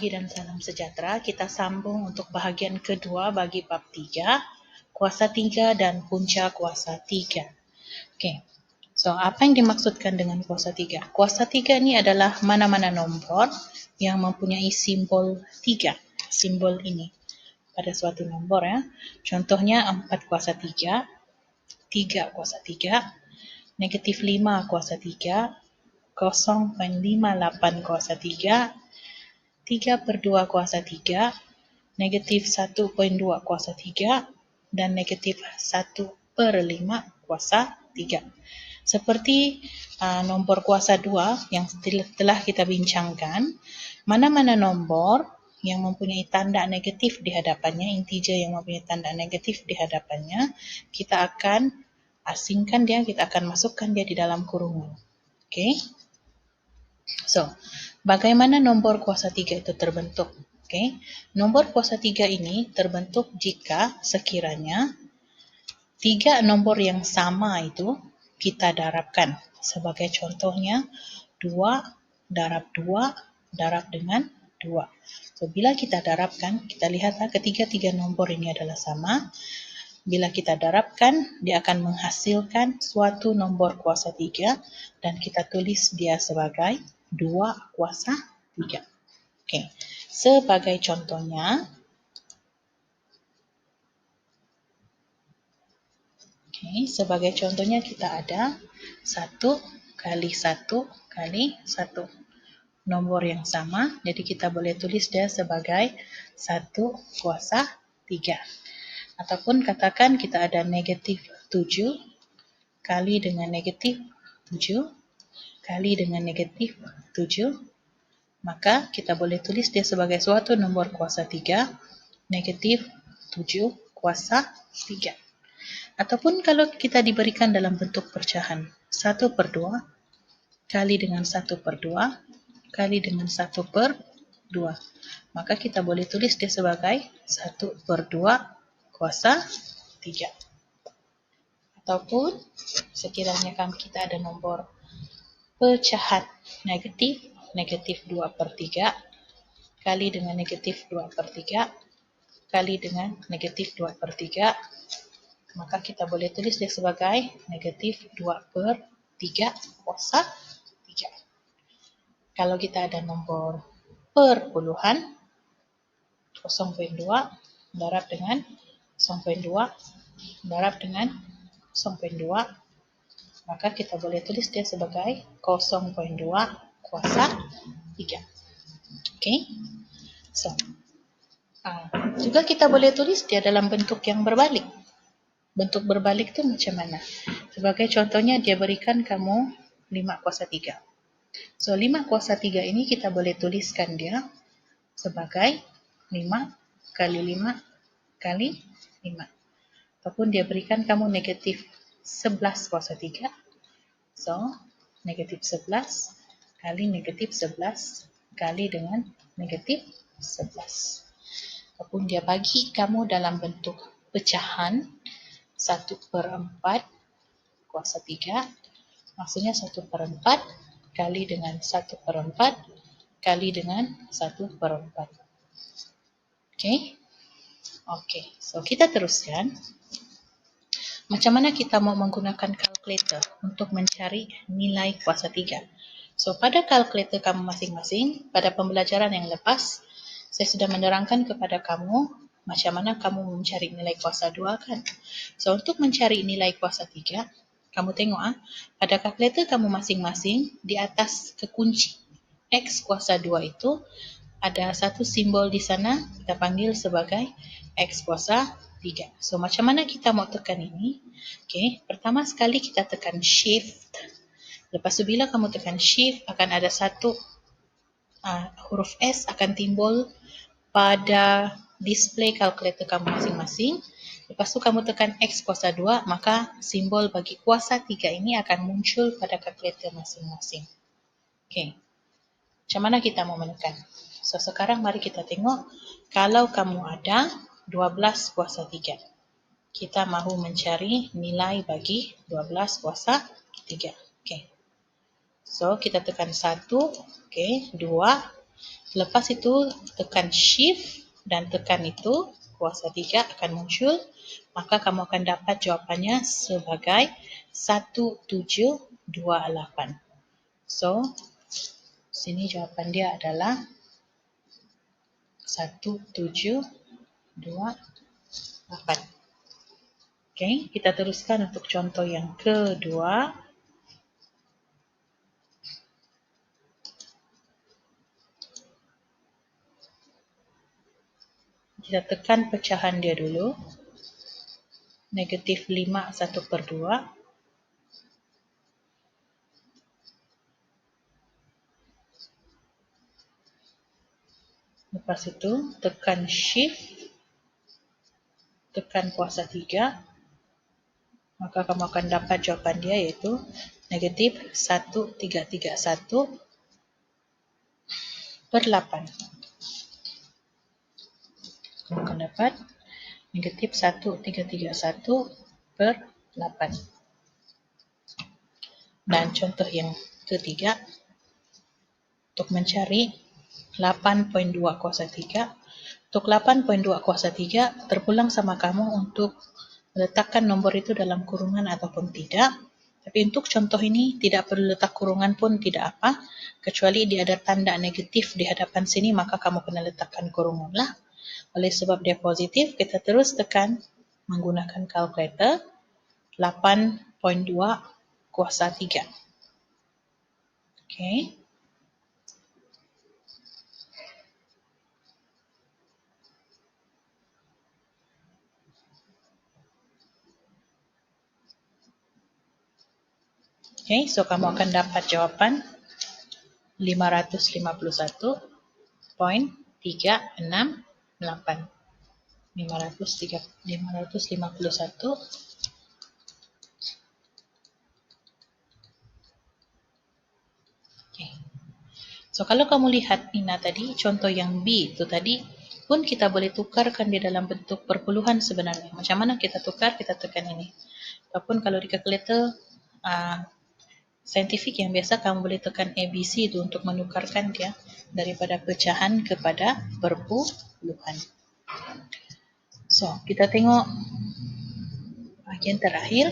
Dan salam sejahtera, kita sambung untuk bahagian kedua bagi bab 3, kuasa 3 dan punca kuasa 3. Okey. So, apa yang dimaksudkan dengan kuasa 3? Kuasa 3 ni adalah mana-mana nombor yang mempunyai simbol 3. Simbol ini pada suatu nombor ya. Contohnya 4 kuasa 3, 3 kuasa 3, negatif 5 kuasa 3, 0.58 kuasa 3, 3/2 kuasa 3, negatif 1.2 kuasa 3, dan negatif 1/5 kuasa 3. Seperti nombor kuasa 2 yang telah kita bincangkan, mana-mana nombor yang mempunyai tanda negatif di hadapannya, integer yang mempunyai tanda negatif di hadapannya, kita akan asingkan dia, kita akan masukkan dia di dalam kurungan. Okey. So, bagaimana nombor kuasa 3 itu terbentuk? Okay. Nombor kuasa 3 ini terbentuk jika sekiranya 3 nombor yang sama itu kita darabkan. Sebagai contohnya, 2 darab 2 darab dengan 2. So, bila kita darabkan, kita lihatlah ketiga-tiga nombor ini adalah sama. Bila kita darabkan, dia akan menghasilkan suatu nombor kuasa 3 dan kita tulis dia sebagai 2 kuasa 3. Okey. Sebagai contohnya, kita ada 1 kali 1 kali 1. Nombor yang sama, jadi kita boleh tulis dia sebagai 1 kuasa 3. Ataupun katakan kita ada negatif 7 kali dengan negatif 7 kali dengan negatif 7, maka kita boleh tulis dia sebagai suatu nombor kuasa 3, negatif 7 kuasa 3. Ataupun kalau kita diberikan dalam bentuk pecahan, 1/2 kali dengan 1/2 kali dengan 1/2, maka kita boleh tulis dia sebagai 1/2 kuasa 3. Ataupun sekiranya kita ada nombor pecahan negatif, negatif 2/3 kali dengan negatif 2/3 kali dengan negatif 2/3, maka kita boleh tulis dia sebagai negatif 2/3 kuasa 3. Kalau kita ada nombor perpuluhan, 0.2 darab dengan 0.2 darab dengan 0.2, maka kita boleh tulis dia sebagai 0.2 kuasa 3. Okey. So, juga kita boleh tulis dia dalam bentuk yang berbalik. Bentuk berbalik tu macam mana? Sebagai contohnya, dia berikan kamu 5 kuasa 3. So, 5 kuasa 3 ini kita boleh tuliskan dia sebagai 5 kali 5 kali 5. Ataupun dia berikan kamu negatif 11 kuasa 3. So, negatif 11 kali negatif 11 kali dengan negatif 11. Ataupun dia bagi kamu dalam bentuk pecahan 1/4 kuasa 3. Maksudnya 1/4 kali dengan 1/4 kali dengan 1/4. Okey. Okey. So, kita teruskan. Macam mana kita mau menggunakan kalkulator untuk mencari nilai kuasa 3? So, pada kalkulator kamu masing-masing, pada pembelajaran yang lepas, saya sudah menerangkan kepada kamu macam mana kamu mencari nilai kuasa 2 kan? So, untuk mencari nilai kuasa 3, kamu tengok pada kalkulator kamu masing-masing, di atas kekunci X kuasa 2 itu, ada satu simbol di sana, kita panggil sebagai X kuasa 3. So, macam mana kita mau tekan ini? Okay, pertama sekali kita tekan Shift. Lepas tu bila kamu tekan Shift, akan ada satu huruf S akan timbul pada display kalkulator kamu masing-masing. Lepas tu kamu tekan X kuasa 2, maka simbol bagi kuasa 3 ini akan muncul pada kalkulator masing-masing. Okay, macam mana kita mau menekan? So, sekarang mari kita tengok, kalau kamu ada 12 kuasa 3. Kita mahu mencari nilai bagi 12 kuasa 3. Okay. So, kita tekan 1, okay, 2, Lepas itu tekan shift dan tekan itu, kuasa 3 akan muncul, maka kamu akan dapat jawapannya sebagai 1728. So, sini jawapan dia adalah 1728. Okay, kita teruskan untuk contoh yang kedua. Kita tekan pecahan dia dulu. Negatif 5 1/2. Lepas itu tekan shift, tekan kuasa 3, maka kamu akan dapat jawapan dia iaitu negatif 1331/8. Kamu akan dapat negatif 1331/8. Dan contoh yang ketiga, untuk mencari 8.2 kuasa 3. Untuk 8.2 kuasa 3, terpulang sama kamu untuk meletakkan nombor itu dalam kurungan ataupun tidak. Tapi untuk contoh ini, tidak perlu letak kurungan pun tidak apa. Kecuali dia ada tanda negatif di hadapan sini, maka kamu kena letakkan kurungan lah. Oleh sebab dia positif, kita terus tekan menggunakan kalkulator 8.2 kuasa 3. Okay. Okay, so kamu akan dapat jawapan 551.368. 551. Okay. So kalau kamu lihat Ina tadi, contoh yang B itu tadi pun kita boleh tukarkan dia dalam bentuk perpuluhan sebenarnya. Macam mana kita tukar? Kita tekan ini. Ataupun kalau di kalkulator saintifik yang biasa, kamu boleh tekan ABC itu untuk menukarkan dia daripada pecahan kepada perpuluhan. So, kita tengok bahagian terakhir.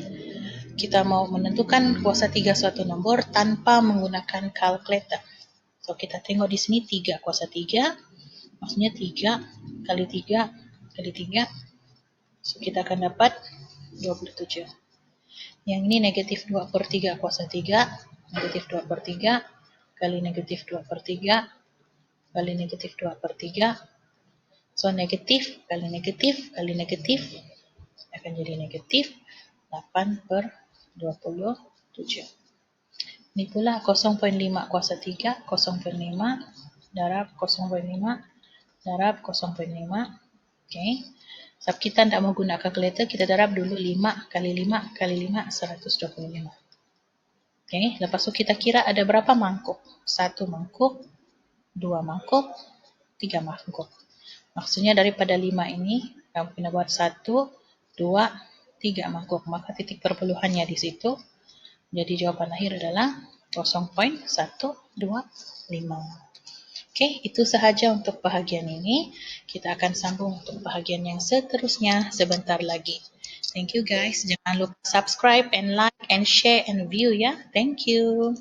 Kita mau menentukan kuasa 3 suatu nombor tanpa menggunakan kalkulator. So, kita tengok di sini 3 kuasa 3. Maksudnya 3 kali 3 kali 3. So, kita akan dapat 27. Yang ini negatif 2/3 kuasa 3. Negatif 2/3 kali negatif 2/3 kali negatif 2/3. So, negatif kali negatif kali negatif akan jadi negatif 8/27. Ini pula 0.5 kuasa 3, 0.5 darab 0.5 darab 0.5. Okay. Sebab kita tidak mau guna kalkulator, kita darab dulu 5 kali 5 kali 5, 125. Okay. Lepas tu kita kira ada berapa mangkuk. 1 mangkuk, 2 mangkuk, 3 mangkuk. Maksudnya daripada 5 ini, kamu kena buat 1, 2, 3 mangkuk. Maka titik perpuluhannya di situ. Jadi jawapan akhir adalah 0.125. Okey, itu sahaja untuk bahagian ini. Kita akan sambung untuk bahagian yang seterusnya sebentar lagi. Thank you guys. Jangan lupa subscribe and like and share and view ya. Thank you.